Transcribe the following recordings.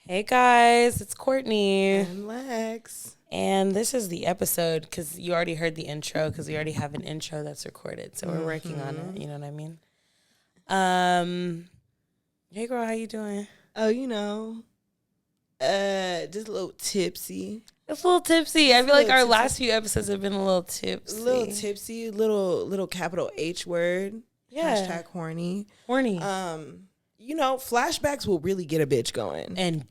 Hey guys, it's Courtney. And Lex. And this is the episode because you already heard the intro because we already have an intro that's recorded. So we're working on it. You know what I mean? Hey girl, how you doing? Oh, just a little tipsy. It's a little tipsy. I feel like our last few episodes have been a little tipsy. A little tipsy, little capital H word. Yeah. Hashtag horny. Horny. Flashbacks will really get a bitch going. And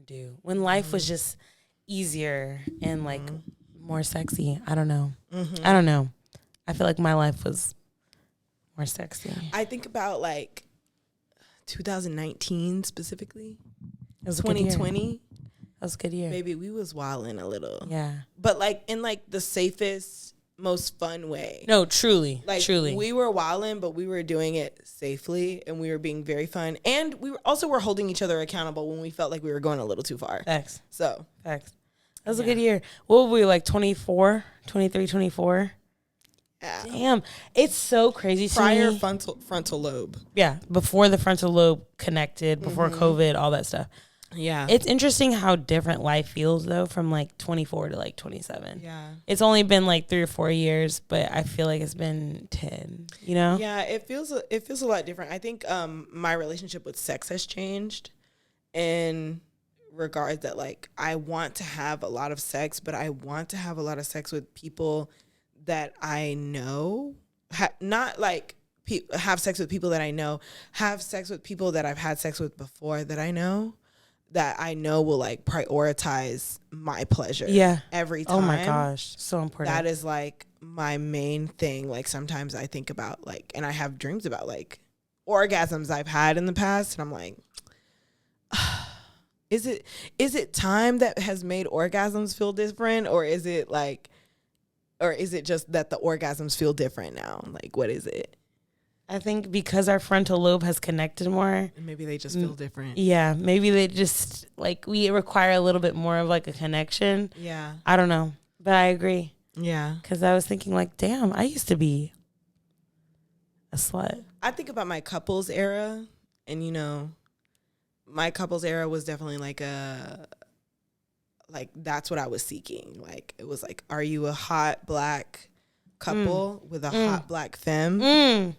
do. When life was just easier and like more sexy. I don't know. I don't know. I feel like my life was more sexy. I think about like 2019 specifically. It was 2020. That was a good year. Baby, we was wilding a little. Yeah. But like in like the safest, most fun way. No, truly. Like truly. we were wilding, but we were doing it safely and we were being very fun. And we were holding each other accountable when we felt like we were going a little too far. Facts. So. Facts. That was a good year. What were we, like 24, 23, 24? Yeah. Damn. It's so crazy to Prior me. frontal lobe. Yeah. Before the frontal lobe connected, before COVID, all that stuff. Yeah. It's interesting how different life feels though from like 24 to like 27. Yeah. It's only been like 3 or 4 years, but I feel like it's been 10, you know? Yeah, it feels a lot different. I think my relationship with sex has changed in regards that like I want to have a lot of sex, but I want to have a lot of sex with people that I know, not like have sex with people that I know, have sex with people that I've had sex with before that I know will like prioritize my pleasure. Yeah. Every time. Oh my gosh. So important. That is like my main thing. Like sometimes I think about like, and I have dreams about like orgasms I've had in the past. And I'm like, is it time that has made orgasms feel different? Or is it just that the orgasms feel different now? Like, what is it? I think because our frontal lobe has connected more. Maybe they just feel different. Yeah. Maybe they just like we require a little bit more of like a connection. Yeah. I don't know. But I agree. Yeah. Because I was thinking like, damn, I used to be a slut. I think about my couples era and my couples era was definitely like that's what I was seeking. Like it was like, are you a hot black couple with a hot black femme?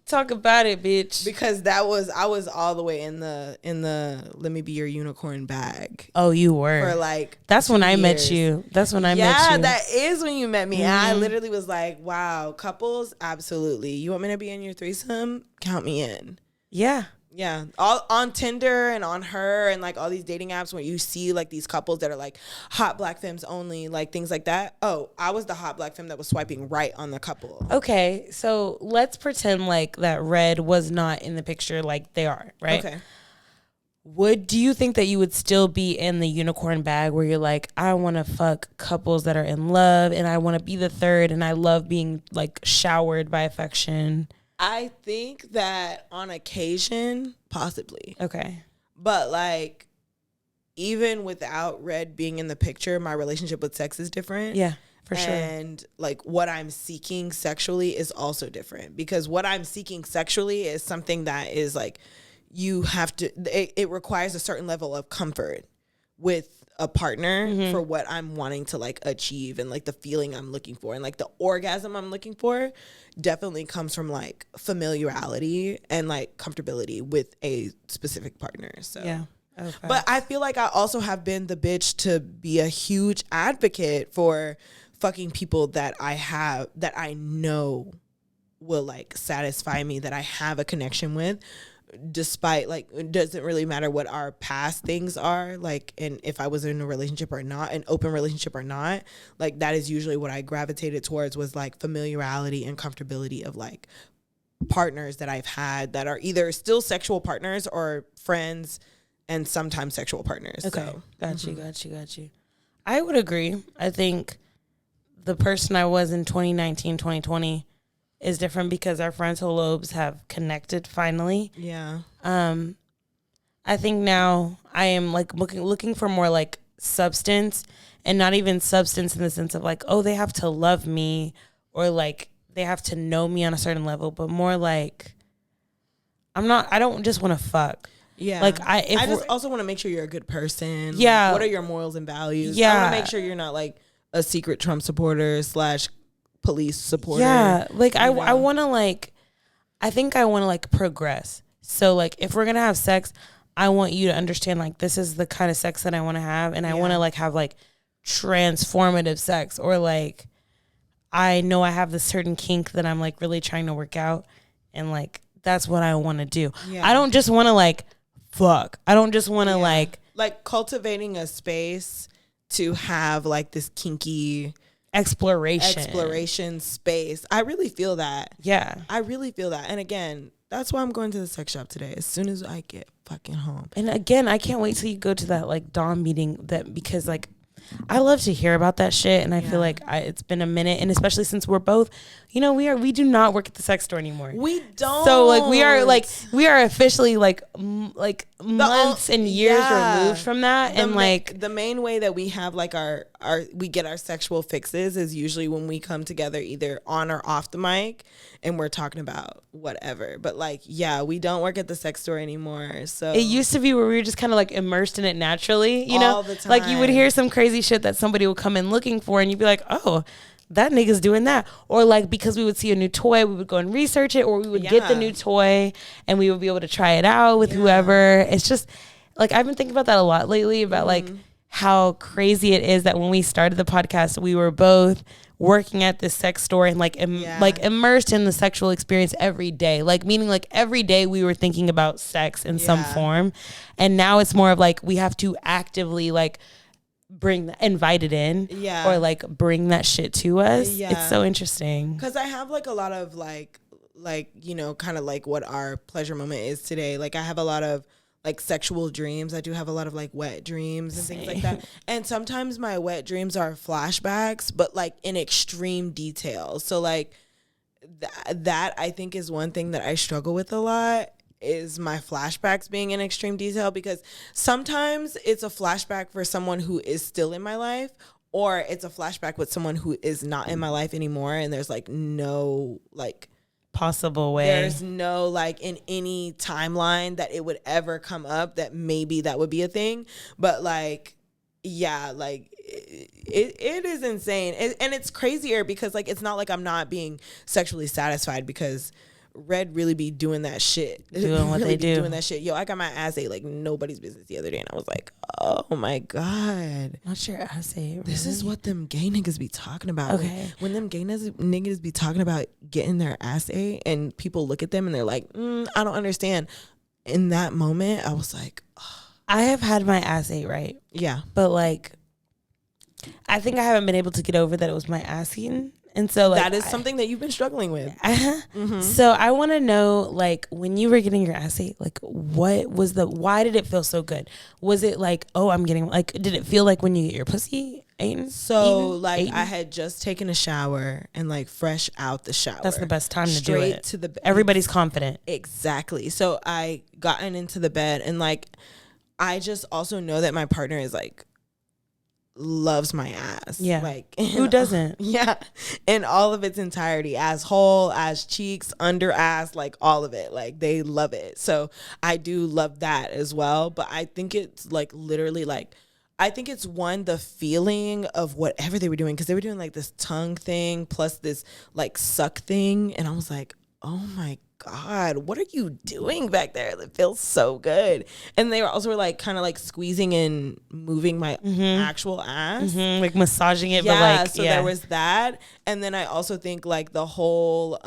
Talk about it, bitch. Because I was all the way in the let me be your unicorn bag. Oh, you were. For like that's when I years. met you. That's when I met you. Yeah, that is when you met me. And I literally was like, wow, couples, absolutely. You want me to be in your threesome? Count me in. Yeah. Yeah, all on Tinder and on Her and like all these dating apps where you see like these couples that are like hot black femmes only, like things like that. Oh, I was the hot black femme that was swiping right on the couple. Okay, so let's pretend like that red was not in the picture like they are, right? Okay. Do you think that you would still be in the unicorn bag where you're like, I want to fuck couples that are in love and I want to be the third and I love being like showered by affection? I think that on occasion, possibly. Okay. But like, even without Red being in the picture, my relationship with sex is different. Yeah, for sure. And like what I'm seeking sexually is also different because what I'm seeking sexually is something that is like, you have to, it requires a certain level of comfort with a partner for what I'm wanting to like achieve and like the feeling I'm looking for and like the orgasm I'm looking for definitely comes from like familiarity and like comfortability with a specific partner. So Yeah. Okay. But I feel like I also have been the bitch to be a huge advocate for fucking people that I know will like satisfy me, that I have a connection with. Despite like it doesn't really matter what our past things are like, and if I was in a relationship or not, an open relationship or not, like that is usually what I gravitated towards was like familiarity and comfortability of like partners that I've had that are either still sexual partners or friends and sometimes sexual partners. Okay. So. Got you. I would agree. I think the person I was in 2019, 2020 is different because our frontal lobes have connected finally. Yeah. I think now I am like looking for more like substance, and not even substance in the sense of like, oh, they have to love me or like they have to know me on a certain level, but more like I don't just want to fuck. Yeah. Like I just also want to make sure you're a good person. Yeah. Like, what are your morals and values? Yeah. I want to make sure you're not like a secret Trump supporter / police supporter. Yeah. Like I want to like, I think I want to like progress. So like if we're going to have sex, I want you to understand like this is the kind of sex that I want to have. And I want to like have like transformative sex, or like I know I have this certain kink that I'm like really trying to work out, and like that's what I want to do. I don't just want to like fuck. I don't just want to like cultivating a space to have like this kinky exploration space. I really feel that. Yeah. I really feel that. And again, that's why I'm going to the sex shop today as soon as I get fucking home. And again, I can't wait till you go to that like Dom meeting, that because like I love to hear about that shit, and I feel like it's been a minute, and especially since we're both, you know, we do not work at the sex store anymore. We don't. So like we are officially like months and years removed from that, and like the main way that we have like we get our sexual fixes is usually when we come together either on or off the mic and we're talking about whatever. But like, yeah, we don't work at the sex store anymore. So it used to be where we were just kind of like immersed in it naturally, you know, all the time. Like you would hear some crazy shit that somebody would come in looking for, and you'd be like, oh, that nigga's doing that. Or like, because we would see a new toy, we would go and research it, or we would get the new toy and we would be able to try it out with whoever. It's just like, I've been thinking about that a lot lately, about like how crazy it is that when we started the podcast, we were both working at this sex store and like like immersed in the sexual experience every day, like meaning like every day we were thinking about sex in some form. And now it's more of like we have to actively like invite it in, or like bring that shit to us. It's so interesting because I have like a lot of like you know, kind of like what our pleasure moment is today. Like I have a lot of like sexual dreams. I do have a lot of like wet dreams and things like that. And sometimes my wet dreams are flashbacks, but like in extreme detail. So like that I think is one thing that I struggle with a lot, is my flashbacks being in extreme detail, because sometimes it's a flashback for someone who is still in my life, or it's a flashback with someone who is not in my life anymore, and there's like no like possible way, there's no like in any timeline that it would ever come up that maybe that would be a thing. But like like it is insane, and it's crazier because like it's not like I'm not being sexually satisfied, because Red really be doing that shit. Doing what they do. Doing that shit. Yo, I got my ass ate like nobody's business the other day, and I was like, oh my God. What's your ass ate? Really? This is what them gay niggas be talking about. Okay. When them gay niggas be talking about getting their ass ate, and people look at them and they're like, I don't understand. In that moment, I was like, oh. I have had my ass ate, right? Yeah. But like, I think I haven't been able to get over that it was my ass eaten. And so like, that is something that you've been struggling with. So I want to know, like, when you were getting your ass ate, like, why did it feel so good? Was it like, oh, I'm getting, like, did it feel like when you get your pussy eaten? I had just taken a shower and like fresh out the shower. That's the best time to do it. To the Everybody's confident. Exactly. So I gotten into the bed, and like, I just also know that my partner is like, loves my ass. Yeah. Like, who doesn't? Yeah. In all of its entirety, ass hole, ass cheeks, under ass, like all of it. Like they love it. So I do love that as well. But I think it's like literally like, I think it's the feeling of whatever they were doing, because they were doing like this tongue thing plus this like suck thing. And I was like, oh my God, what are you doing back there? It feels so good. And they were also like kind of like squeezing and moving my actual ass, like massaging it. Yeah, but like, so there was that. And then I also think like the whole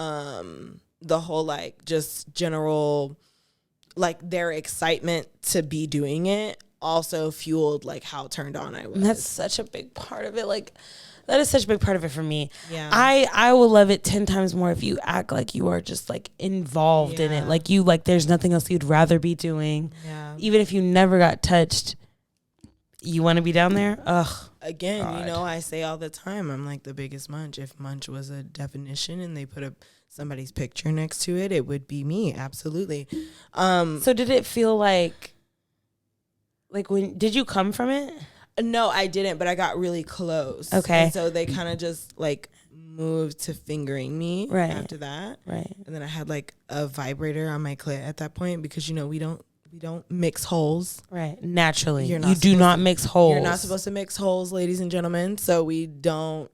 like just general like their excitement to be doing it also fueled like how turned on I was. And that's such a big part of it. Like, that is such a big part of it for me. Yeah. I will love it 10 times more if you act like you are just like involved in it. Like you, like there's nothing else you'd rather be doing. Yeah. Even if you never got touched, you want to be down there? Ugh. Again, God. You know, I say all the time, I'm like the biggest munch. If munch was a definition and they put somebody's picture next to it, it would be me. Absolutely. So did it feel like did you come from it? No, I didn't, but I got really close. Okay. And so they kind of just like moved to fingering me right after that. Right. And then I had like a vibrator on my clit at that point, because, you know, we don't We don't mix holes. Right. Naturally. You do not mix holes. You're not supposed to mix holes, ladies and gentlemen. So there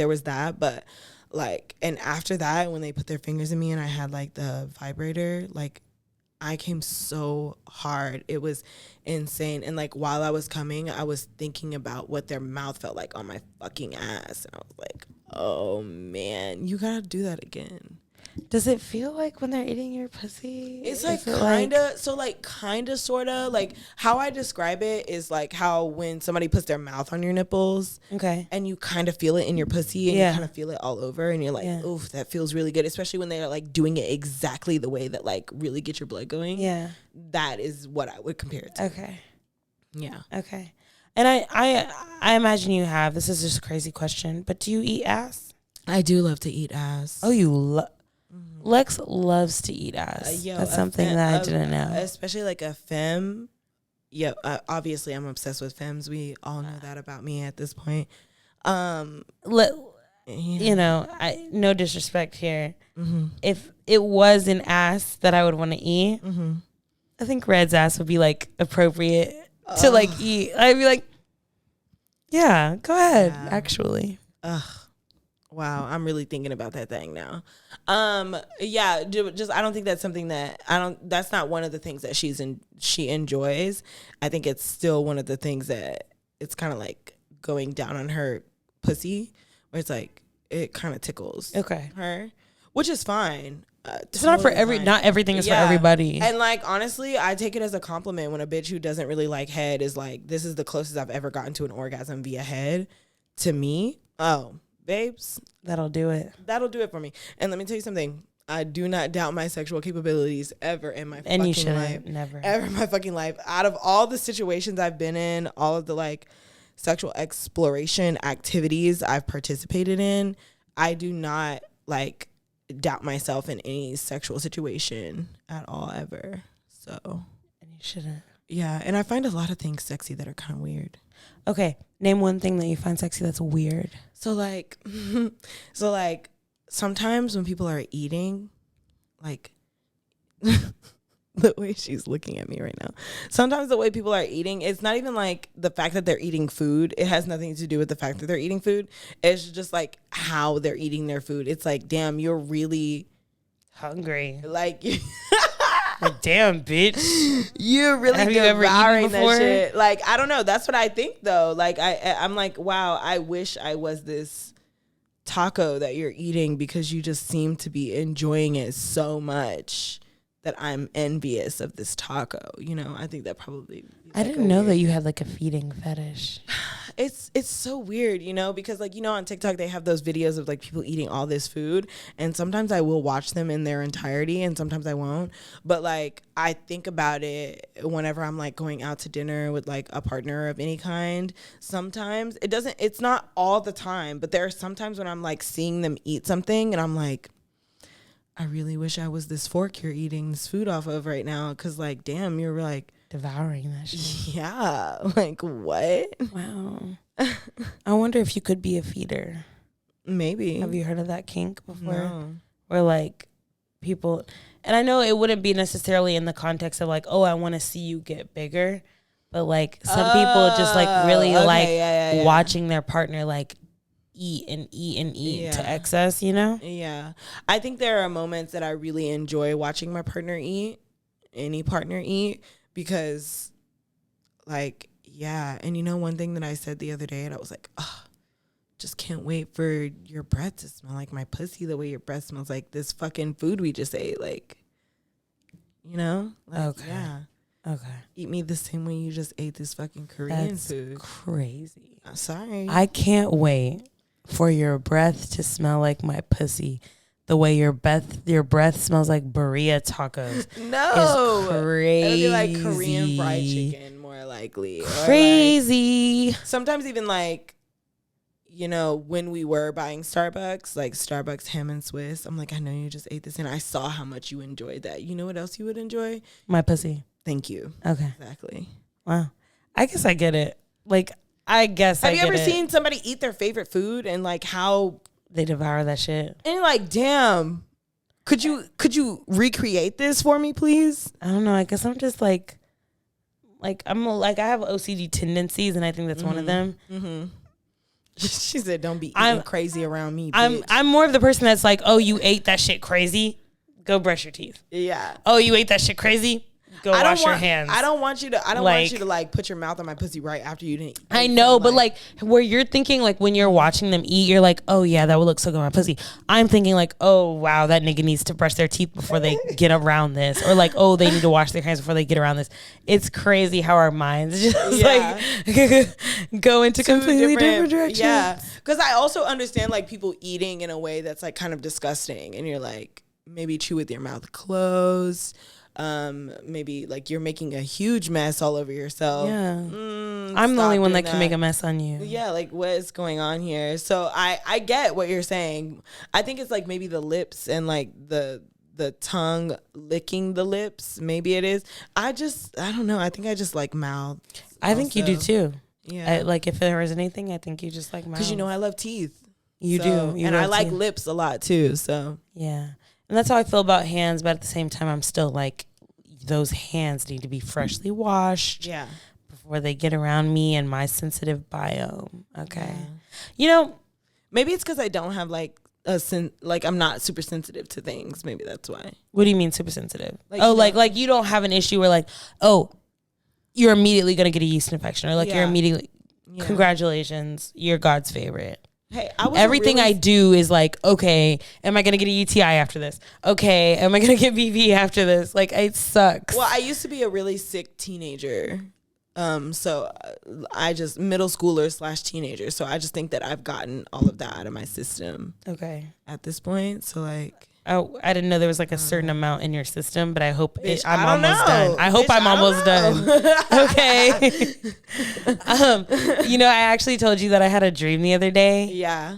was that. But like, and after that, when they put their fingers in me and I had like the vibrator, like I came so hard. It was insane. And like while I was coming, I was thinking about what their mouth felt like on my fucking ass. And I was like, oh man, you gotta do that again. Does it feel like when they're eating your pussy? It's like kinda, sort of. Like how I describe it is like how when somebody puts their mouth on your nipples, okay, and you kind of feel it in your pussy, and you kind of feel it all over, and you're like, oof, that feels really good. Especially when they're like doing it exactly the way that like really gets your blood going. Yeah, that is what I would compare it to. Okay, yeah, okay. And I imagine you have. This is just a crazy question, but do you eat ass? I do love to eat ass. Oh, you love. Lex loves to eat ass. That's something that I didn't know. Especially like a femme. Yeah, obviously I'm obsessed with femmes. We all know that about me at this point. You know, no disrespect here. Mm-hmm. If it was an ass that I would want to eat, I think Red's ass would be like appropriate to like eat. I'd be like, yeah, go ahead. Yeah. Actually. Wow, I'm really thinking about that thing now. Yeah, just I don't think that's something that that's not one of the things that she enjoys. I think it's still one of the things that it's kind of like going down on her pussy, where it's like it kind of tickles her, which is fine. It's totally not everything is for everybody. And like honestly, I take it as a compliment when a bitch who doesn't really like head is like, this is the closest I've ever gotten to an orgasm via head. To me, babes, that'll do it. That'll do it for me. And let me tell you something. I do not doubt my sexual capabilities ever in my fucking life. Never. Ever in my fucking life. Out of all the situations I've been in, all of the like sexual exploration activities I've participated in, I do not like doubt myself in any sexual situation at all ever. So. And you shouldn't. Yeah. And I find a lot of things sexy that are kind of weird. Okay. Name one thing that you find sexy that's weird. So like sometimes when people are eating, like the way she's looking at me right now, sometimes the way people are eating, it's not even like the fact that they're eating food. It has nothing to do with the fact that they're eating food. It's just like how they're eating their food. It's like, damn, you're really hungry. Like damn, bitch. You're really Have you ever eaten before? That shit. Like, I don't know. That's what I think, though. Like, I'm like, wow, I wish I was this taco that you're eating because you just seem to be enjoying it so much that I'm envious of this taco. You know, I think that probably... I didn't know that you had like a feeding fetish. It's so weird, you know, because like, you know, on TikTok they have those videos of like people eating all this food, and sometimes I will watch them in their entirety and sometimes I won't. But like I think about it whenever I'm like going out to dinner with like a partner of any kind. Sometimes it's not all the time, but there are sometimes when I'm like seeing them eat something and I'm like, I really wish I was this fork you're eating this food off of right now, because like, damn, you're like devouring that shit. Yeah, like what? Wow. I wonder if you could be a feeder. Maybe. Have you heard of that kink before? No. Where like people, and I know it wouldn't be necessarily in the context of like, oh, I want to see you get bigger, but like some people just like really watching their partner like eat and eat and eat to excess, you know? Yeah. I think there are moments that I really enjoy watching my partner eat, any partner eat, because like, yeah. And you know, one thing that I said the other day, and I was like, oh, just can't wait for your breath to smell like my pussy the way your breath smells like this fucking food we just ate. Like, you know? Like, okay. Yeah. Okay. Eat me the same way you just ate this fucking Korean food. That's crazy. I'm sorry. I can't wait for your breath to smell like my pussy the way your breath smells like burrito tacos. No. It's crazy. It'll be like Korean fried chicken, more likely. Crazy. Like, sometimes even like, you know, when we were buying Starbucks, like Starbucks ham and Swiss, I'm like, I know you just ate this and I saw how much you enjoyed that. You know what else you would enjoy? My pussy. Thank you. Okay. Exactly. Wow. I guess I get it. Like, I guess Have you ever seen somebody eat their favorite food and like how they devour that shit? And you're like, damn, Could you recreate this for me, please? I don't know. I guess I'm just like I'm like, I have OCD tendencies, and I think that's one of them. Mm-hmm. She said, "Don't be eating crazy around me, bitch." I'm more of the person that's like, oh, you ate that shit crazy, go brush your teeth. Yeah. Oh, you ate that shit crazy, go wash your hands. I don't want you to like put your mouth on my pussy right after you didn't eat. I know, but like where you're thinking, like when you're watching them eat, you're like, oh yeah, that would look so good on my pussy. I'm thinking like, oh wow, that nigga needs to brush their teeth before they get around this, or like, oh, they need to wash their hands before they get around this. It's crazy how our minds just like go into completely different directions. Yeah, because I also understand like people eating in a way that's like kind of disgusting, and you're like, maybe chew with your mouth closed. Maybe like you're making a huge mess all over yourself. Yeah. I'm the only one that can make a mess on you. Yeah, like what is going on here? So I get what you're saying. I think it's like maybe the lips and like the tongue licking the lips. Maybe it is. I don't know. I think I just like mouth. I think you do too. Yeah. Like if there was anything, I think you just like mouth. Because I love teeth. You do. And I like lips a lot too. So yeah. And that's how I feel about hands, but at the same time, I'm still like, those hands need to be freshly washed. Yeah. Before they get around me and my sensitive biome. Okay. Yeah. Maybe it's because I don't have like I'm not super sensitive to things. Maybe that's why. What do you mean super sensitive? Like, like you don't have an issue where like, oh, you're immediately going to get a yeast infection, or like you're immediately, congratulations, you're God's favorite. Hey, everything I do is like, okay, am I gonna get a UTI after this? Okay, am I gonna get BV after this? Like, it sucks. Well, I used to be a really sick teenager, so I just middle schooler / teenager. So I just think that I've gotten all of that out of my system. Okay. At this point, so like, I didn't know there was like a certain amount in your system, but I hope I'm almost done. I hope I'm almost done. Okay. I actually told you that I had a dream the other day. Yeah.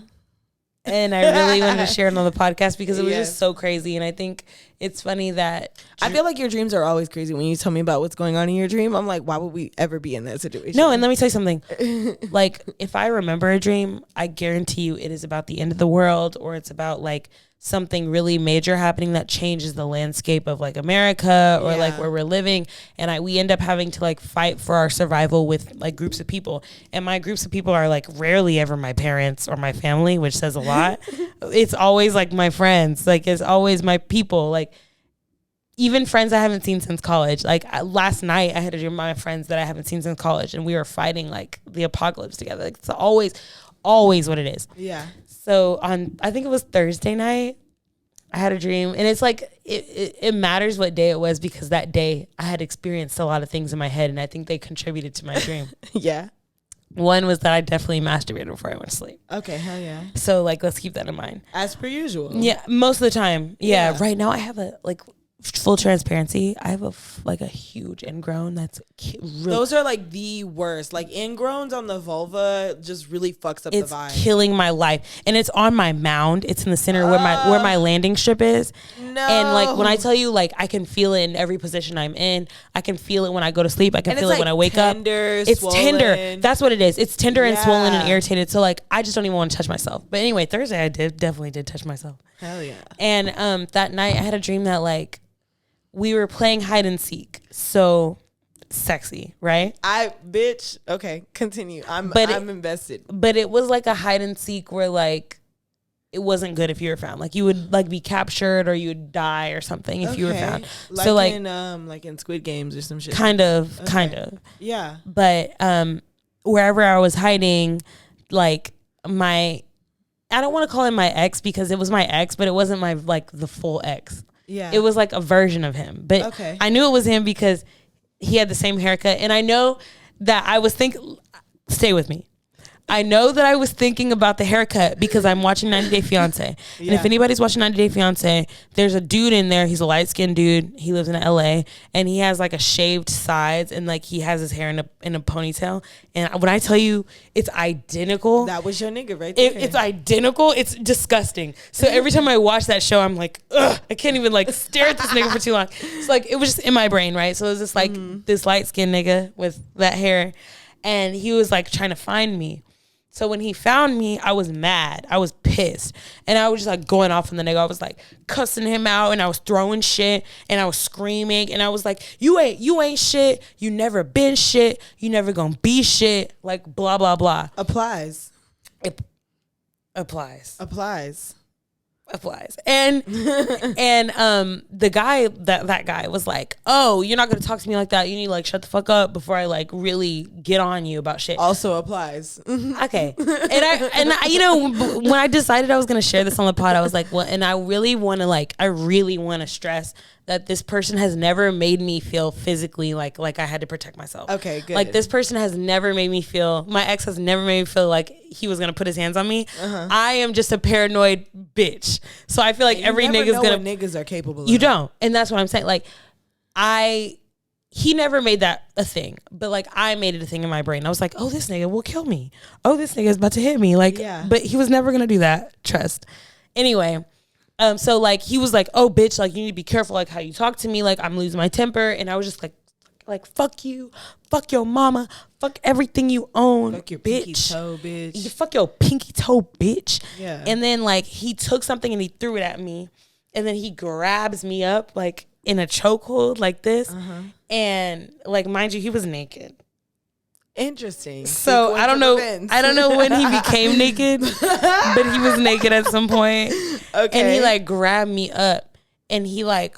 And I really wanted to share it on the podcast because it was just so crazy. And I think it's funny that I feel like your dreams are always crazy. When you tell me about what's going on in your dream, I'm like, why would we ever be in that situation? No, and let me tell you something. Like, if I remember a dream, I guarantee you it is about the end of the world, or it's about like something really major happening that changes the landscape of like America or like where we're living, and we end up having to like fight for our survival with like groups of people, and my groups of people are like rarely ever my parents or my family, which says a lot. It's always like my friends, like it's always my people, like even friends I haven't seen since college. Like last night I had a dream with my friends that I haven't seen since college, and we were fighting like the apocalypse together. Like, it's always what it is. Yeah. So I think it was Thursday night, I had a dream, and it's like, it matters what day it was, because that day I had experienced a lot of things in my head, and I think they contributed to my dream. Yeah. One was that I definitely masturbated before I went to sleep. Okay, hell yeah. So like, let's keep that in mind. As per usual. Yeah, most of the time. Yeah. Right now I have a like, full transparency, I have a huge ingrown that's those are like the worst. Like ingrowns on the vulva just really fucks up the vibe. It's killing my life, and it's on my mound. It's in the center where my landing strip is. No. And like, when I tell you, like, I can feel it in every position I'm in. I can feel it when I go to sleep. I can feel it when I wake up. It's swollen. Tender. That's what it is. It's tender and swollen and irritated. So like, I just don't even want to touch myself. But anyway, Thursday I definitely did touch myself. Hell yeah. And that night I had a dream that like, we were playing hide and seek. So sexy, right? Okay, continue. I'm invested. But it was like a hide and seek where like, it wasn't good if you were found. Like, you would like be captured, or you would die or something if you were found. Like, so like in Squid Games or some shit. Kind of. Yeah. But wherever I was hiding, like I don't want to call him my ex, because it was my ex, but it wasn't my like the full ex. Yeah. It was like a version of him. But I knew it was him because he had the same haircut. And I know that I was stay with me. I know that I was thinking about the haircut because I'm watching 90 Day Fiance. And if anybody's watching 90 Day Fiance, there's a dude in there. He's a light-skinned dude. He lives in LA, and he has like a shaved sides, and like he has his hair in a ponytail. And when I tell you, it's identical. That was your nigga right there. It's identical. It's disgusting. So every time I watch that show, I'm like, ugh, I can't even like stare at this nigga for too long. It's like, it was just in my brain, right? So it was just like this light-skinned nigga with that hair, and he was like trying to find me. So when he found me, I was mad. I was pissed. And I was just like going off on the nigga. I was like cussing him out and I was throwing shit and I was screaming and I was like, you ain't shit. You never been shit. You never gonna be shit. Like blah, blah, blah. Applies. It applies. And the guy that guy was like, oh, you're not gonna talk to me like that. You need to like shut the fuck up before I like really get on you about shit. Also applies. Okay. And I you know, when I decided I was gonna share this on the pod, I was like, well, and I really want to stress that this person has never made me feel physically like I had to protect myself. Okay, good. Like this person has never made me feel, my ex has never made me feel like he was gonna put his hands on me. I am just a paranoid bitch. So I feel like every nigga's know gonna. what niggas are capable of. You don't, and that's what I'm saying. Like he never made that a thing, but like I made it a thing in my brain. I was like, oh, this nigga will kill me. Oh, this nigga is about to hit me. Like, yeah. But he was never gonna do that. Trust. Anyway. So like he was like, oh bitch, like you need to be careful like how you talk to me, like I'm losing my temper, and I was just like fuck you, fuck your mama, fuck everything you own, fuck your bitch. Pinky toe, bitch. You fuck your pinky toe, bitch. Yeah. And then like he took something and he threw it at me, and then he grabs me up like in a chokehold like this, and like mind you, he was naked. Interesting. So I don't know when he became naked, but he was naked at some point. Okay. And he like grabbed me up and he like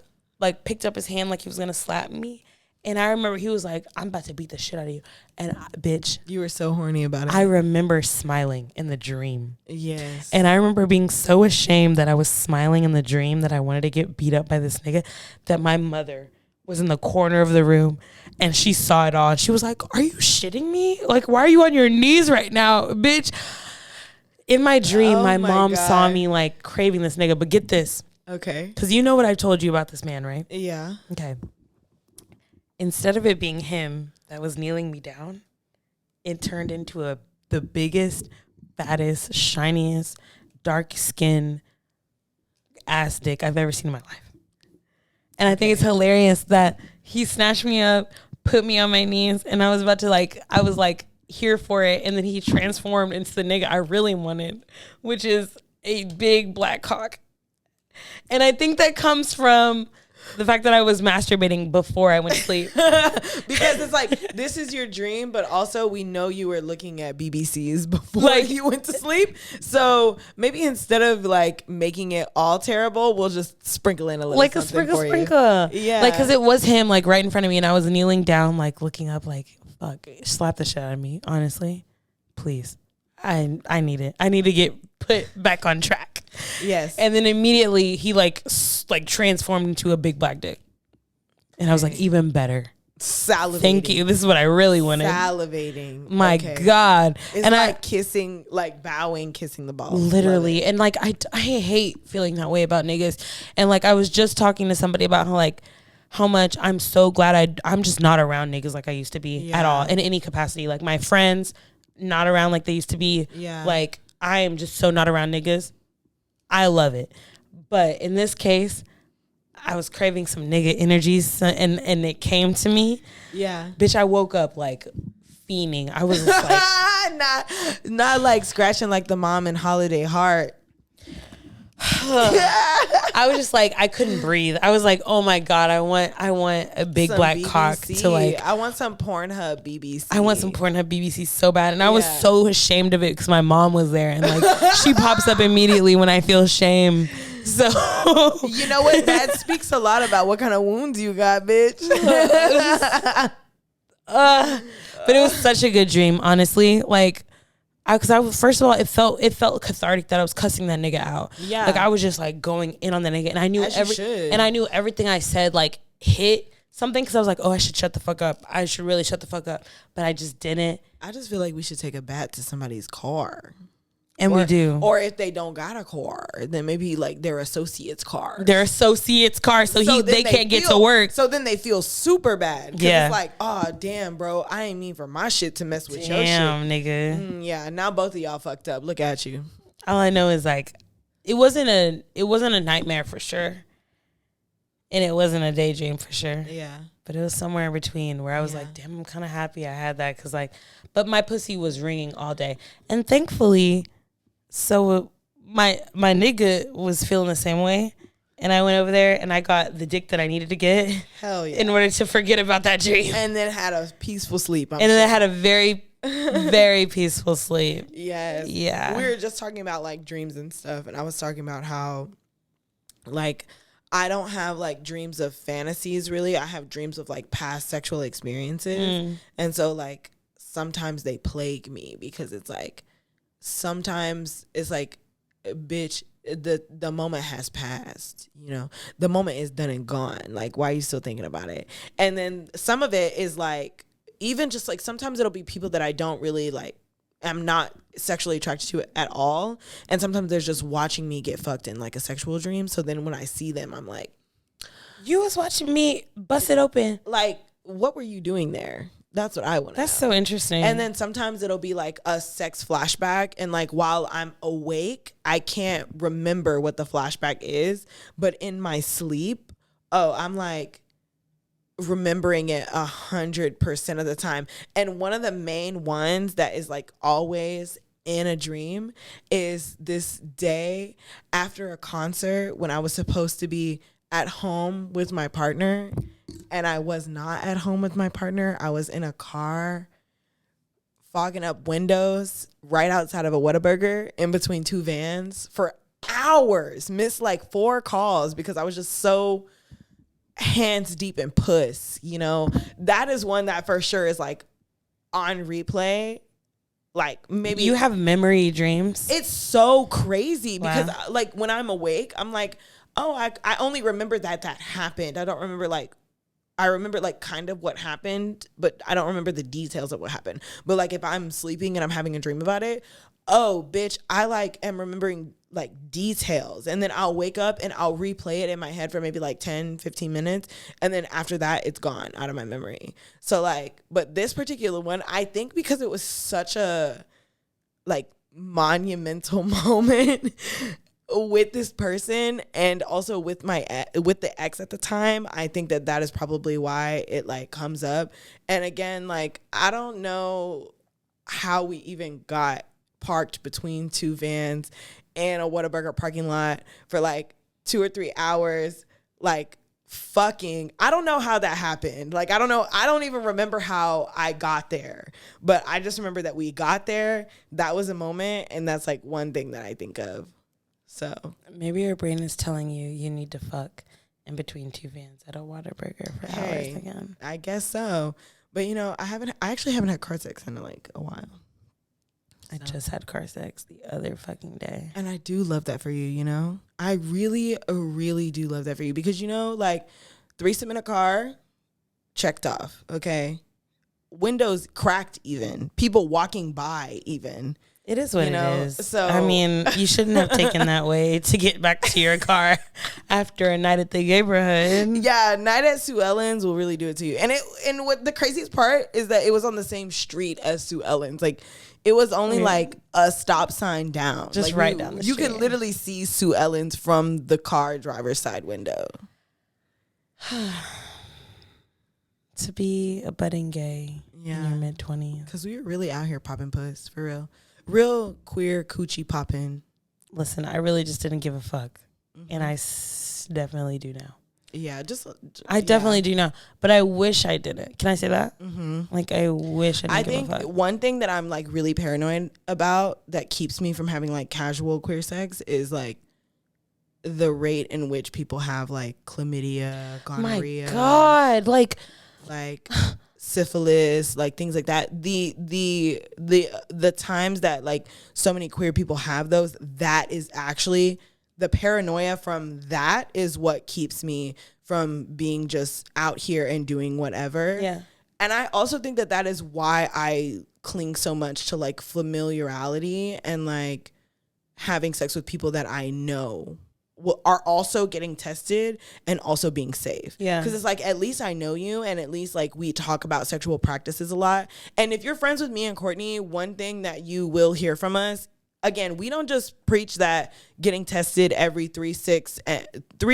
picked up his hand like he was gonna slap me. And I remember he was like, I'm about to beat the shit out of you. And bitch, you were so horny about it. I remember smiling in the dream. Yes. And I remember being so ashamed that I was smiling in the dream that I wanted to get beat up by this nigga, that my mother was in the corner of the room and she saw it all and she was like, are you shitting me? Like, why are you on your knees right now, bitch? In my dream, my mom saw me like craving this nigga, but get this. Okay. Because you know what I told you about this man, right? Yeah. Okay. Instead of it being him that was kneeling me down, it turned into the biggest, fattest, shiniest, dark skin ass dick I've ever seen in my life. And I think it's hilarious that he snatched me up, put me on my knees, and I was here for it. And then he transformed into the nigga I really wanted, which is a big black cock. And I think that comes from the fact that I was masturbating before I went to sleep. Because it's like, this is your dream, but also we know you were looking at BBCs before you went to sleep. So maybe instead of like making it all terrible, we'll just sprinkle in a little like something a sprinkle. Yeah. Like, because it was him like right in front of me and I was kneeling down, like looking up like, fuck, slap the shit out of me. Honestly, please. I need it. I need to get put back on track. Yes. And then immediately he like transformed into a big black dick. And I was like, even better. Salivating. Thank you. This is what I really wanted. Salivating. My God. It's and like kissing, like bowing, kissing the balls. Literally. And like, I hate feeling that way about niggas. And like, I was just talking to somebody about how much I'm so glad I'm just not around niggas like I used to be at all in any capacity. Like my friends, not around like they used to be. Yeah. Like I am just so not around niggas. I love it. But in this case, I was craving some nigga energies and it came to me. Yeah. Bitch, I woke up like fiending. I was just like not like scratching like the mom in Holiday Heart. I was just like, I couldn't breathe. I was like, oh my God, I want a big some black BBC. Cock to like. I want some Pornhub BBC. I want some Pornhub BBC so bad. And I was so ashamed of it because my mom was there and like she pops up immediately when I feel shame. So you know what? That speaks a lot about what kind of wounds you got, bitch. But it was such a good dream, honestly. Like, because I was, first of all, it felt cathartic that I was cussing that nigga out. Yeah, like I was just like going in on the nigga, and I knew everything I said like hit something because I was like, oh, I should shut the fuck up. I should really shut the fuck up, but I just didn't. I just feel like we should take a bat to somebody's car. And we do. Or if they don't got a car, then maybe like their associate's car. So they can't get to work. So then they feel super bad. Yeah. It's like, oh, damn, bro. I ain't mean for my shit to mess with your shit. Damn, nigga. Yeah, now both of y'all fucked up. Look at you. All I know is like, it wasn't a nightmare for sure. And it wasn't a daydream for sure. Yeah. But it was somewhere in between where I was like, damn, I'm kind of happy I had that. Cause like, but my pussy was ringing all day. And thankfully, so my nigga was feeling the same way. And I went over there and I got the dick that I needed to get. Hell yeah. In order to forget about that dream. And then had a peaceful sleep. Then I had a very, very peaceful sleep. Yes. Yeah. We were just talking about like dreams and stuff. And I was talking about how like I don't have like dreams of fantasies really. I have dreams of like past sexual experiences. And so like sometimes they plague me because it's like sometimes it's like, bitch, the moment has passed, you know, the moment is done and gone. Like, why are you still thinking about it? And then some of it is like, even just like sometimes it'll be people that I don't really like, I'm not sexually attracted to at all. And sometimes there's just watching me get fucked in like a sexual dream. So then when I see them, I'm like, you was watching me bust it open. Like, what were you doing there? That's what I want to know. That's so interesting. And then sometimes it'll be like a sex flashback. And like while I'm awake, I can't remember what the flashback is. But in my sleep, I'm like remembering it 100% of the time. And one of the main ones that is like always in a dream is this day after a concert when I was supposed to be at home with my partner. And I was not at home with my partner. I was in a car fogging up windows right outside of a Whataburger in between two vans for hours. Missed like 4 calls because I was just so hands deep in puss, you know. That is one that for sure is like on replay. Like maybe you have memory dreams. It's so crazy because like when I'm awake, I'm like, oh, I only remember that happened. I don't remember like, I remember like kind of what happened, but I don't remember the details of what happened. But like if I'm sleeping and I'm having a dream about it, oh bitch, I like am remembering like details. And then I'll wake up and I'll replay it in my head for maybe like 10, 15 minutes. And then after that, it's gone out of my memory. So like, but this particular one, I think because it was such a like monumental moment with this person and also with the ex at the time, I think that is probably why it like comes up. And again, like I don't know how we even got parked between two vans and a Whataburger parking lot for like 2 or 3 hours, like fucking, I don't know how that happened. Like I don't even remember how I got there, but I just remember that we got there. That was a moment, and that's like one thing that I think of. So maybe your brain is telling you need to fuck in between two vans at a Whataburger for hours again. I guess so. But you know, I actually haven't had car sex in like a while. I just had car sex the other fucking day. And I do love that for you, you know? I really, really do love that for you because, you know, like threesome in a car, checked off, okay? Windows cracked even. People walking by even. It is what it is. So I mean, you shouldn't have taken that way to get back to your car after a night at the neighborhood. Yeah, night at Sue Ellen's will really do it to you. And what the craziest part is that it was on the same street as Sue Ellen's. Like, it was only like a stop sign down. Just like, right down the street. You could literally see Sue Ellen's from the car driver's side window. To be a budding gay in your mid-20s. Because we were really out here popping puss, for real. Real queer coochie popping. Listen, I really just didn't give a fuck. Mm-hmm. And I definitely do now. Yeah, I definitely do now. But I wish I didn't. Can I say that? Mm-hmm. Like, I wish I didn't give a fuck. One thing that I'm, like, really paranoid about that keeps me from having, like, casual queer sex is, like, the rate in which people have, like, chlamydia, gonorrhea. My God. Like syphilis, like things like that. The times that like so many queer people have those, that is actually the paranoia from that is what keeps me from being just out here and doing whatever. Yeah. And I also think that is why I cling so much to like familiarity and like having sex with people that I know are also getting tested and also being safe. Yeah. Because it's like, at least I know you, and at least like we talk about sexual practices a lot. And if you're friends with me and Courtney, one thing that you will hear from us again, we don't just preach that getting tested every 3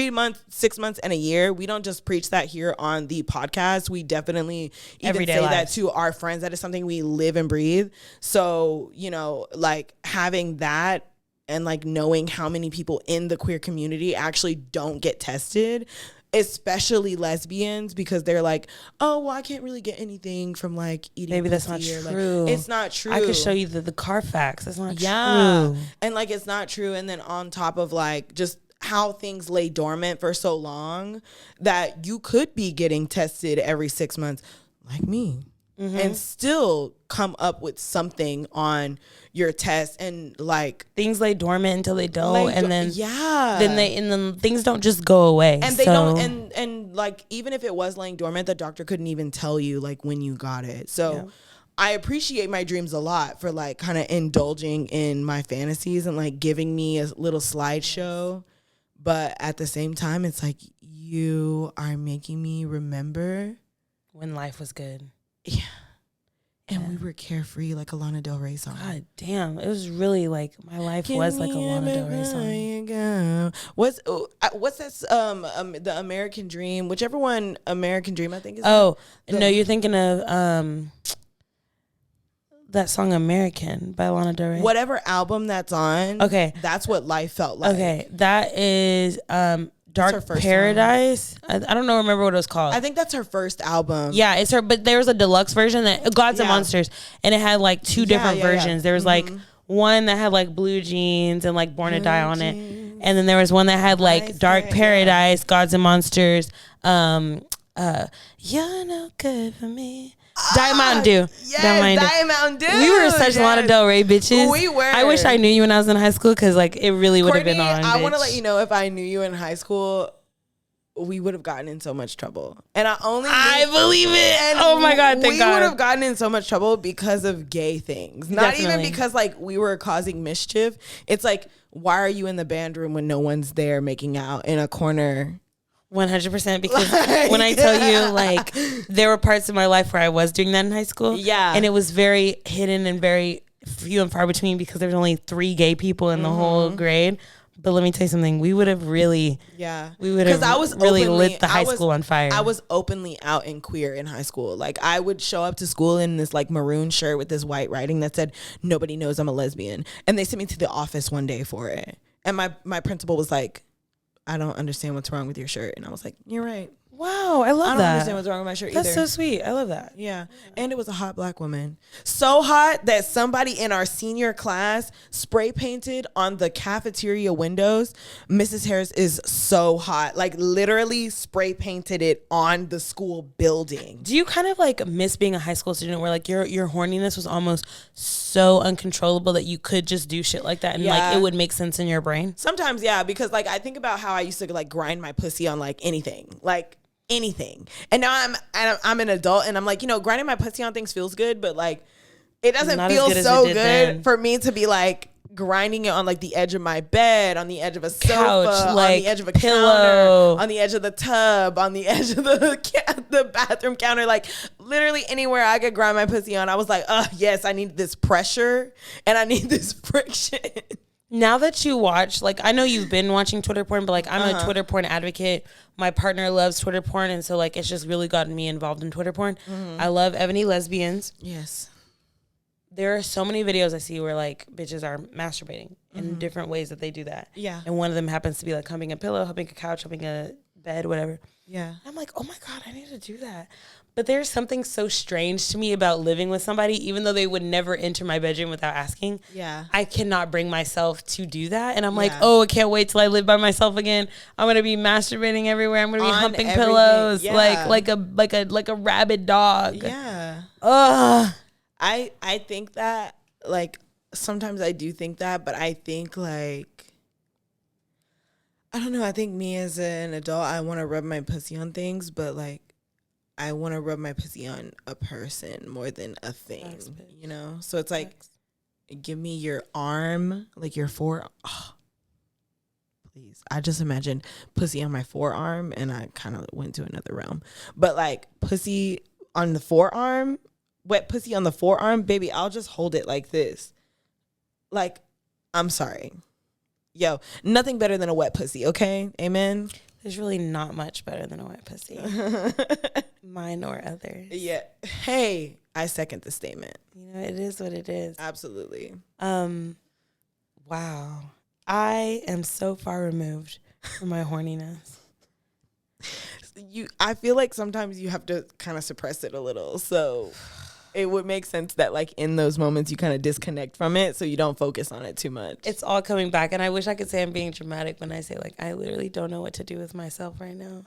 months, 6 months, and a year. We don't just preach that here on the podcast. We definitely even Everyday say lives. that to our friends. That is something we live and breathe. So, you know, like having that and like knowing how many people in the queer community actually don't get tested, especially lesbians, because they're like, oh, well, I can't really get anything from like eating. Maybe that's not pussy, or, true. Like, it's not true. I could show you the Carfax. That's not true. And like, it's not true. And then on top of like just how things lay dormant for so long that you could be getting tested every 6 months, like me, and still come up with something on your test, and like Things lay dormant until they don't, and then then things don't just go away, and they don't, and like even if it was laying dormant, the doctor couldn't even tell you like when you got it. So I appreciate my dreams a lot for like kind of indulging in my fantasies and like giving me a little slideshow, but at the same time it's like, you are making me remember when life was good. Yeah. And we were carefree like a Lana Del Rey song. God damn. It was really like my life was like a Lana Del Rey song. What's that the American Dream, whichever one, American Dream I think is. No, you're thinking of that song American by Lana Del Rey. Whatever album that's on. Okay. That's what life felt like. Okay. That is Dark Paradise. I don't know. Remember what it was called. I think that's her first album. Yeah, it's her. But there was a deluxe version that Gods and Monsters, and it had like two different versions. There was like one that had like Blue Jeans and like Born to Die on it, and then there was one that had like Dark Paradise, Gods and Monsters. You're no good for me. Diet Mountain Dew. Yes, Diet Mountain Dew. We were such Lana Del Rey bitches. We were. I wish I knew you when I was in high school, because like it really would have been on. I want to let you know, if I knew you in high school, we would have gotten in so much trouble. And I believe it. And oh my God, thank God. We would have gotten in so much trouble because of gay things. Not even because like we were causing mischief. It's like, why are you in the band room when no one's there making out in a corner? 100%, because when I tell you, like, there were parts of my life where I was doing that in high school. Yeah. And it was very hidden and very few and far between, because there was only 3 gay people in the whole grade. But let me tell you something. We would have really, we would have really lit the high school on fire. I was openly out and queer in high school. Like, I would show up to school in this like maroon shirt with this white writing that said, "Nobody knows I'm a lesbian." And they sent me to the office one day for it. And my principal was like, "I don't understand what's wrong with your shirt." And I was like, "You're right. Wow, I love that. I don't understand what's wrong with my shirt either." That's so sweet. I love that. Yeah. And it was a hot black woman. So hot that somebody in our senior class spray painted on the cafeteria windows, "Mrs. Harris is so hot." Like literally spray painted it on the school building. Do you kind of like miss being a high school student where like your horniness was almost so uncontrollable that you could just do shit like that and like it would make sense in your brain? Sometimes, yeah, because like I think about how I used to like grind my pussy on like anything. Like anything. And now I'm an adult and I'm like, you know, grinding my pussy on things feels good, but like it doesn't feel so good for me to be like grinding it on like the edge of my bed, on the edge of a sofa, like on the edge of a pillow, counter, on the edge of the tub, on the edge of the bathroom counter, like literally anywhere I could grind my pussy on. I was like, oh yes, I need this pressure and I need this friction. Now that you watch, like, I know you've been watching Twitter porn, but like I'm a Twitter porn advocate. My partner loves Twitter porn, and so like it's just really gotten me involved in Twitter porn. I love Ebony lesbians. Yes. There are so many videos I see where like bitches are masturbating in different ways that they do that. Yeah. And one of them happens to be like humping a pillow, humping a couch, humping a bed, whatever. Yeah. I'm like, oh my God, I need to do that. But there's something so strange to me about living with somebody, even though they would never enter my bedroom without asking. Yeah. I cannot bring myself to do that. And I'm like, oh, I can't wait till I live by myself again. I'm going to be masturbating everywhere. I'm going to be humping pillows like a rabid dog. Yeah. Ugh. I think that, like, sometimes I do think that, but I think, like, I don't know. I think me as an adult, I want to rub my pussy on things, but, like, I want to rub my pussy on a person more than a thing, you know? So it's like, give me your arm, like your forearm. Oh, please. I just imagined pussy on my forearm, and I kind of went to another realm. But, like, pussy on the forearm, wet pussy on the forearm, baby, I'll just hold it like this. Like, I'm sorry. Yo, nothing better than a wet pussy, okay? Amen? There's really not much better than a wet pussy. Mine or others. Yeah. Hey, I second the statement. You know, it is what it is. Absolutely. Wow. I am so far removed from my horniness. I feel like sometimes you have to kind of suppress it a little. So it would make sense that like in those moments you kind of disconnect from it so you don't focus on it too much. It's all coming back. And I wish I could say I'm being dramatic when I say like I literally don't know what to do with myself right now.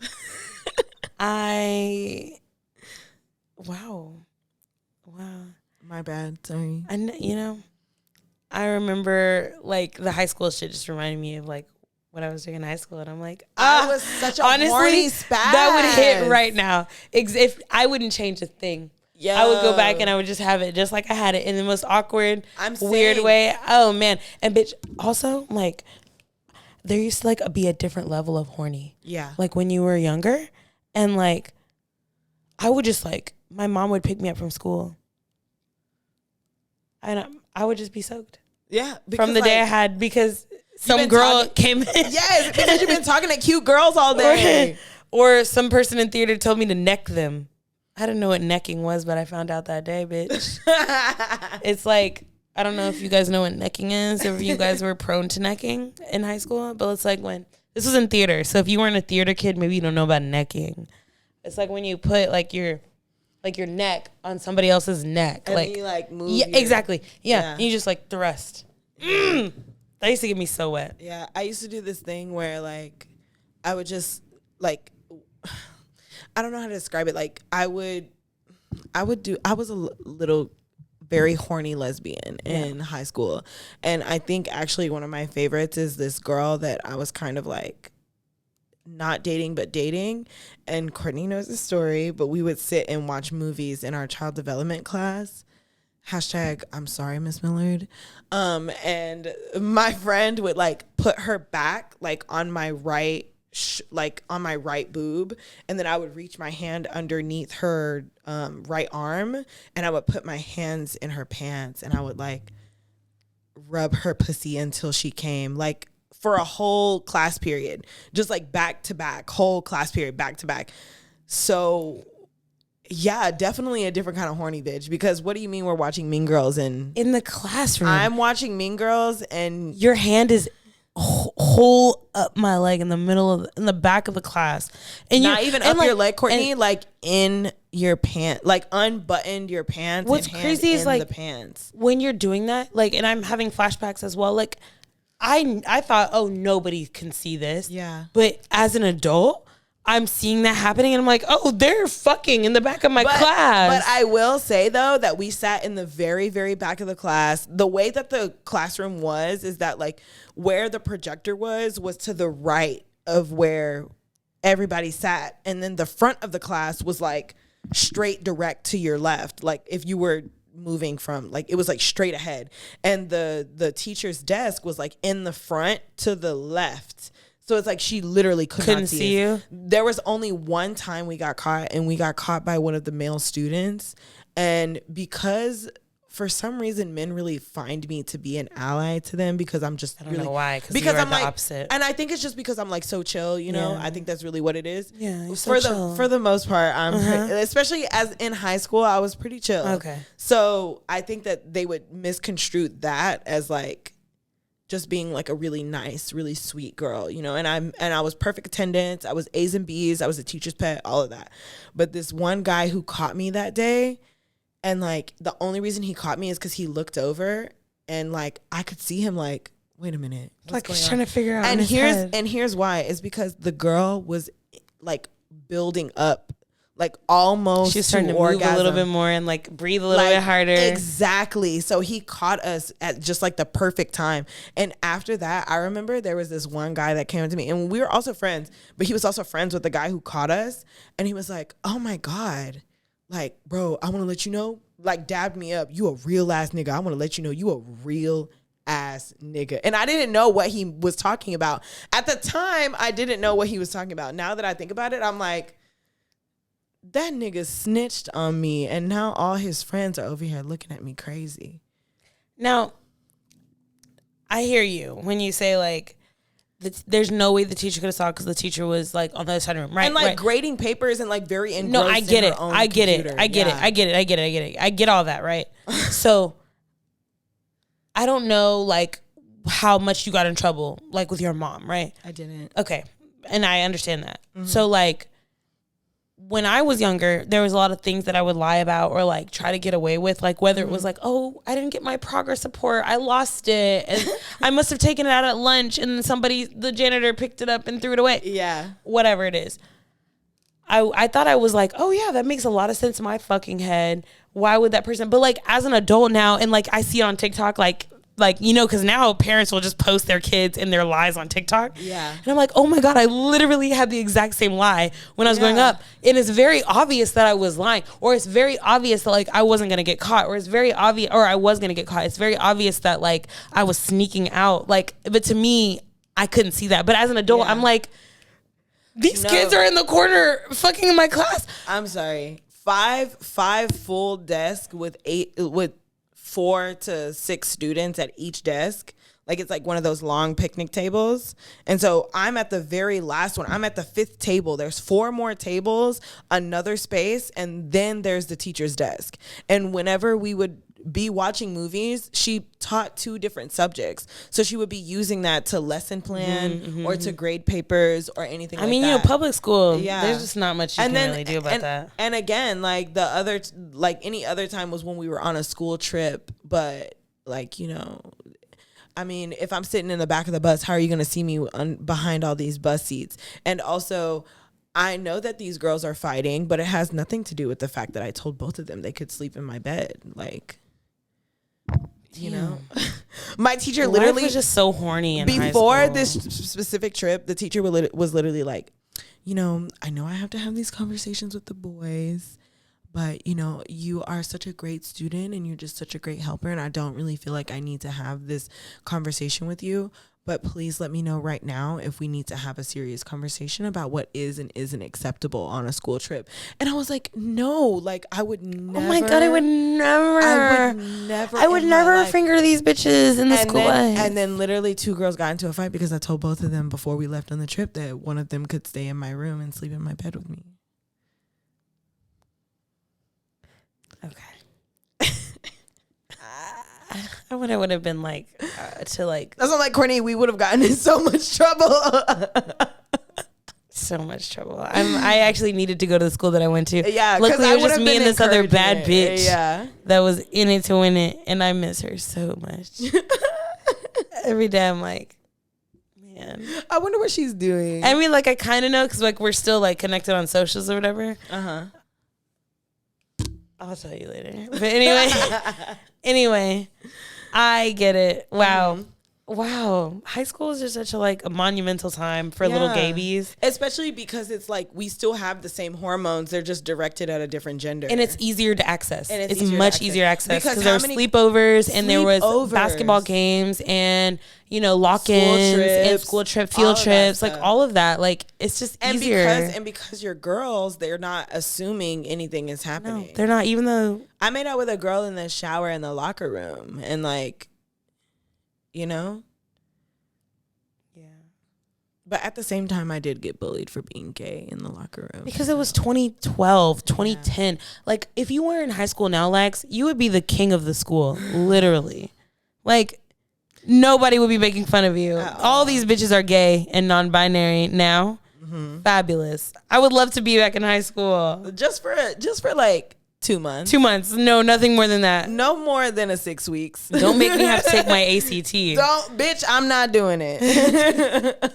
Wow. My bad. Sorry. And you know, I remember like the high school shit just reminded me of like what I was doing in high school, and I'm like, I was such a horny spaz. That would hit right now. If I wouldn't change a thing. Yeah, I would go back and I would just have it just like I had it in the most awkward, weird way. Oh man, and bitch, also like there used to like be a different level of horny. Yeah, like when you were younger, and like I would just like my mom would pick me up from school, and I would just be soaked. Yeah, from the day I had because some girl came in. Yes, because you've been talking to cute girls all day. Or some person in theater told me to neck them. I didn't know what necking was, but I found out that day, bitch. It's like, I don't know if you guys know what necking is, if you guys were prone to necking in high school, but it's like when, this was in theater, so if you weren't a theater kid, maybe you don't know about necking. It's like when you put like your neck on somebody else's neck. And like you like move. Yeah, exactly. Yeah. And you just like thrust. That used to get me so wet. Yeah, I used to do this thing where like I would just like I don't know how to describe it. Like I was a little very horny lesbian in high school, and I think actually one of my favorites is this girl that I was kind of like not dating but dating, and Courtney knows the story, but we would sit and watch movies in our child development class. Hashtag I'm sorry, Miss Millard. And my friend would like put her back like on my right on my right boob, and then I would reach my hand underneath her right arm, and I would put my hands in her pants, and I would like rub her pussy until she came, like for a whole class period, just like back to back, whole class period, back to back. So yeah, definitely a different kind of horny bitch, because what do you mean we're watching Mean Girls in the classroom? I'm watching Mean Girls and your hand is whole up my leg in the back of the class, and not even up your leg, Courtney, like in your pants, like unbuttoned your pants. What's crazy is like the pants when you're doing that, like, and I'm having flashbacks as well. Like I thought, oh, nobody can see this. Yeah, but as an adult, I'm seeing that happening, and I'm like, oh, they're fucking in the back of my class. But I will say, though, that we sat in the very, very back of the class. The way that the classroom is that, like, where the projector was to the right of where everybody sat. And then the front of the class was, like, straight direct to your left. Like, if you were moving from, like, it was, like, straight ahead. And the teacher's desk was, like, in the front to the left. So it's like she literally couldn't see you. There was only one time we got caught, and we got caught by one of the male students. And because for some reason men really find me to be an ally to them, because I'm just I don't know why, because I'm the like opposite. And I think it's just because I'm like so chill, you know. I think that's really what it is. Yeah, you're so chill. For the most part, I'm especially as in high school, I was pretty chill. Okay. So I think that they would misconstrue that as like just being like a really nice, really sweet girl, you know. And I was perfect attendance. I was A's and B's. I was a teacher's pet, all of that. But this one guy who caught me that day, and like the only reason he caught me is because he looked over, and like I could see him like, wait a minute, like he's trying to figure out. And here's why. It's because the girl was like building up. Like almost she's starting to move a little bit more and like breathe a little bit harder. Exactly. So he caught us at just like the perfect time. And after that, I remember there was this one guy that came up to me, and we were also friends, but he was also friends with the guy who caught us. And he was like, oh my God, like, bro, I want to let you know, like dabbed me up. You a real ass nigga. I want to let you know you a real ass nigga. And I didn't know what he was talking about. At the time, I didn't know what he was talking about. Now that I think about it, I'm like, that nigga snitched on me, and now all his friends are over here looking at me crazy. Now, I hear you when you say like, there's no way the teacher could have saw because the teacher was like on the other side of the room, right? And like grading papers and like very engrossed. No, I get in it. her own I get it. computer. I get it. I get it. I get it. I get it. I get all that, right? So I don't know like how much you got in trouble like with your mom, right? I didn't. Okay. And I understand that. So like when I was younger, there was a lot of things that I would lie about or like try to get away with, like whether it was like, oh, I didn't get my progress report, I lost it, and I must have taken it out at lunch, and then the janitor picked it up and threw it away. Yeah, whatever it is. I thought I was like, oh yeah, that makes a lot of sense in my fucking head. Why would that person? But like as an adult now, and like I see it on TikTok, like you know, because now parents will just post their kids and their lies on TikTok. Yeah. And I'm like, oh my God, I literally had the exact same lie when I was growing up. And it's very obvious that I was lying, or it's very obvious that like I wasn't going to get caught, or it's very obvious, or I was going to get caught. It's very obvious that like I was sneaking out. Like, but to me, I couldn't see that. But as an adult, I'm like, these kids are in the corner fucking in my class. I'm sorry. Five full desks with 4 to 6 students at each desk. Like it's like one of those long picnic tables. And so I'm at the very last one. I'm at the 5th table. There's 4 more tables, another space, and then there's the teacher's desk. And whenever we would be watching movies, she taught 2 different subjects. So she would be using that to lesson plan or to grade papers or anything like that. I mean, you know, public school, there's just not much you can really do about that. And again, like the other, like any other time was when we were on a school trip. But like, you know, I mean, if I'm sitting in the back of the bus, how are you going to see me behind all these bus seats? And also, I know that these girls are fighting, but it has nothing to do with the fact that I told both of them they could sleep in my bed. Like, you know, my teacher literally was just so horny. Before this specific trip, the teacher was literally like, you know I have to have these conversations with the boys, but you know, you are such a great student and you're just such a great helper, and I don't really feel like I need to have this conversation with you. But please let me know right now if we need to have a serious conversation about what is and isn't acceptable on a school trip. And I was like, no, like I would never. Oh my God, I would never finger these bitches in the school bus. And then literally 2 girls got into a fight because I told both of them before we left on the trip that one of them could stay in my room and sleep in my bed with me. Okay. I would have been like to like. That's not like Courtney. We would have gotten in so much trouble. So much trouble. I actually needed to go to the school that I went to. Yeah, luckily it was just me and this other bad bitch. Yeah, that was in it to win it, and I miss her so much. Every day I'm like, man, I wonder what she's doing. I mean, like I kind of know because like we're still like connected on socials or whatever. I'll tell you later. But anyway, I get it. Wow. Wow. High school is just such a monumental time for little gabies. Especially because it's like we still have the same hormones. They're just directed at a different gender. And it's easier to access. It's much easier to access because there were sleepovers and there was basketball games and, you know, lock-ins and school trip, field trips, like all of that. Like it's just easier. And because you're girls, they're not assuming anything is happening. No, they're not, even though. I made out with a girl in the shower in the locker room and like, you know? Yeah. But at the same time, I did get bullied for being gay in the locker room. Because it was 2012, 2010. Yeah. Like, if you were in high school now, Lex, you would be the king of the school, literally. Like, nobody would be making fun of you. All these bitches are gay and non-binary now. Fabulous. I would love to be back in high school. Just for like 2 months. 2 months. No, nothing more than that. No more than 6 weeks. Don't make me have to take my ACT. Bitch, I'm not doing it.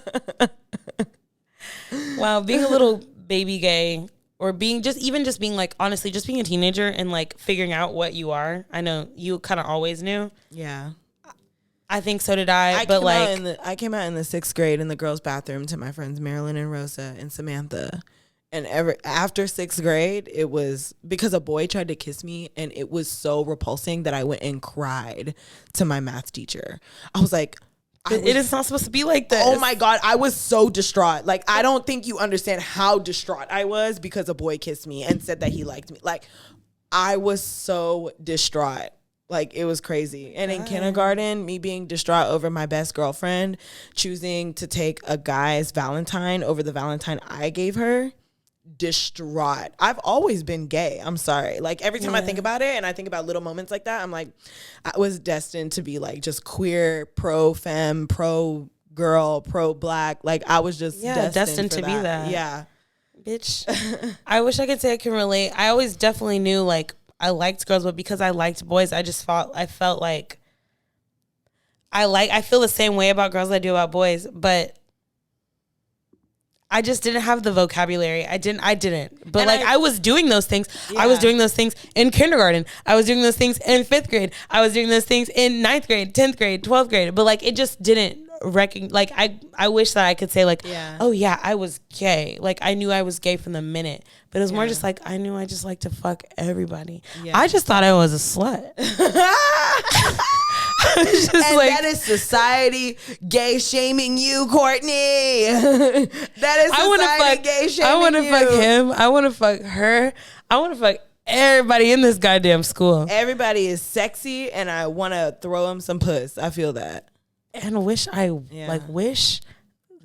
Wow, being a little baby gay or being just being like, honestly, just being a teenager and like figuring out what you are. I know you kind of always knew. Yeah. I think so did I but like I came out in the 6th grade in the girls' bathroom to my friends Marilyn and Rosa and Samantha. And after 6th grade, it was because a boy tried to kiss me and it was so repulsing that I went and cried to my math teacher. I was like, it is not supposed to be like this. Oh my God, I was so distraught. Like, I don't think you understand how distraught I was because a boy kissed me and said that he liked me. Like, I was so distraught. Like, it was crazy. And in kindergarten, me being distraught over my best girlfriend choosing to take a guy's Valentine over the Valentine I gave her, distraught. I've always been gay. I'm sorry. Like, every time I think about it and I think about little moments like that, I'm like, I was destined to be like just queer, pro femme, pro girl, pro black. Like, I was just destined to be that. Yeah. Bitch. I wish I could say I can relate. I always definitely knew like I liked girls, but because I liked boys, I felt like I feel the same way about girls I do about boys, but I just didn't have the vocabulary. I didn't. But and like I was doing those things. Yeah. I was doing those things in kindergarten. I was doing those things in 5th grade. I was doing those things in 9th grade, 10th grade, 12th grade. But like it just didn't like I wish that I could say like, oh yeah, I was gay. Like I knew I was gay from the minute. But it was more just like I knew I just like to fuck everybody. Yeah. I just thought I was a slut. And like, that is society gay shaming you, Courtney. That is society gay shaming you. I want to fuck him. I want to fuck her. I want to fuck everybody in this goddamn school. Everybody is sexy, and I want to throw him some puss. I feel that. And wish that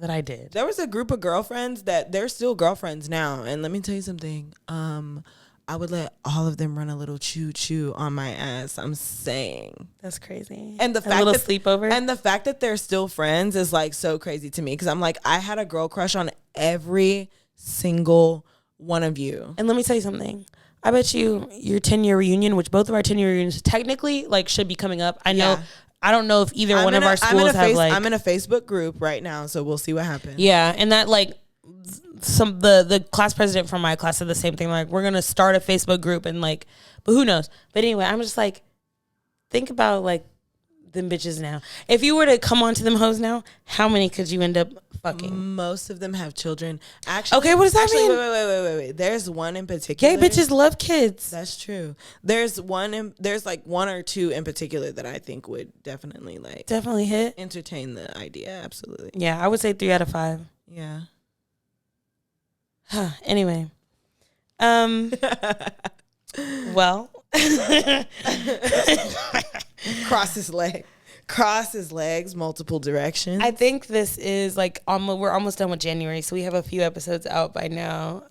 I did. There was a group of girlfriends that they're still girlfriends now. And let me tell you something. I would let all of them run a little choo-choo on my ass. I'm saying. That's crazy. And the fact that sleepover. And the fact that they're still friends is like so crazy to me. Because I'm like, I had a girl crush on every single one of you. And let me tell you something. I bet you your 10-year reunion, which both of our 10-year reunions technically like should be coming up. I know. Yeah. I don't know if either one of our schools have like. I'm in a Facebook group right now, so we'll see what happens. Yeah, and that like the class president from my class said the same thing. Like, we're gonna start a Facebook group and like, but who knows? But anyway, I'm just like, think about like them bitches now. If you were to come on to them hoes now, how many could you end up fucking? Most of them have children. Actually, okay, what does that mean? Wait. There's one in particular. Gay bitches love kids. That's true. There's like one or two in particular that I think would definitely hit. Entertain the idea. Absolutely. Yeah, I would say 3 out of 5. Yeah. Anyway. Well. Cross his legs multiple directions. I think this is like we're almost done with January, so we have a few episodes out by now.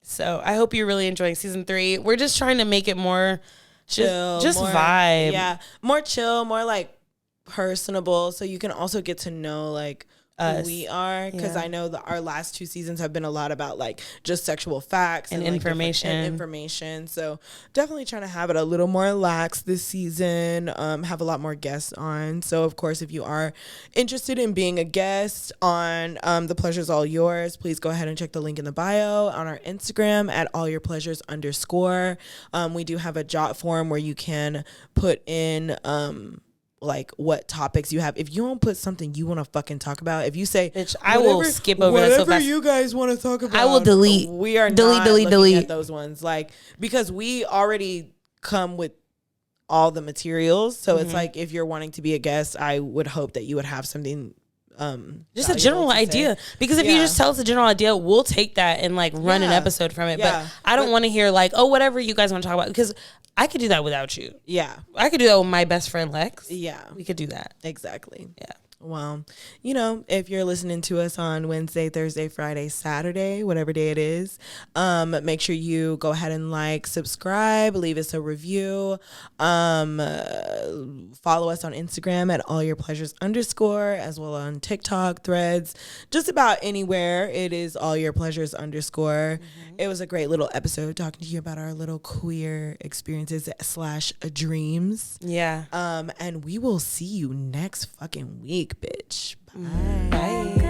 So I hope you're really enjoying season 3. We're just trying to make it more chill, just more vibe. Yeah, more chill, more like personable, so you can also get to know like us. Who we are, because I know that our last 2 seasons have been a lot about like just sexual facts and like information. So definitely trying to have it a little more lax this season. Have a lot more guests on. So of course, if you are interested in being a guest on The Pleasure's All Yours, please go ahead and check the link in the bio on our Instagram at allyourpleasures_. We do have a jot form where you can put in like what topics you have. If you don't put something you want to fucking talk about, if you say, bitch, I will skip over that so fast. Whatever you guys want to talk about, I will delete. We are delete at those ones, like, because we already come with all the materials. So it's like, if you're wanting to be a guest, I would hope that you would have something just a general idea, because if you just tell us a general idea, we'll take that and like run an episode from it. But I don't want to hear like, oh, whatever you guys want to talk about, because I could do that without you. Yeah. I could do that with my best friend Lex. Yeah. We could do that. Exactly. Yeah. Well, you know, if you're listening to us on Wednesday, Thursday, Friday, Saturday, whatever day it is, make sure you go ahead and like, subscribe, leave us a review, follow us on Instagram at allyourpleasures_, as well on TikTok, Threads, just about anywhere. It is allyourpleasures_. It was a great little episode talking to you about our little queer experiences / dreams. Yeah. And we will see you next fucking week, bitch. Bye. Bye.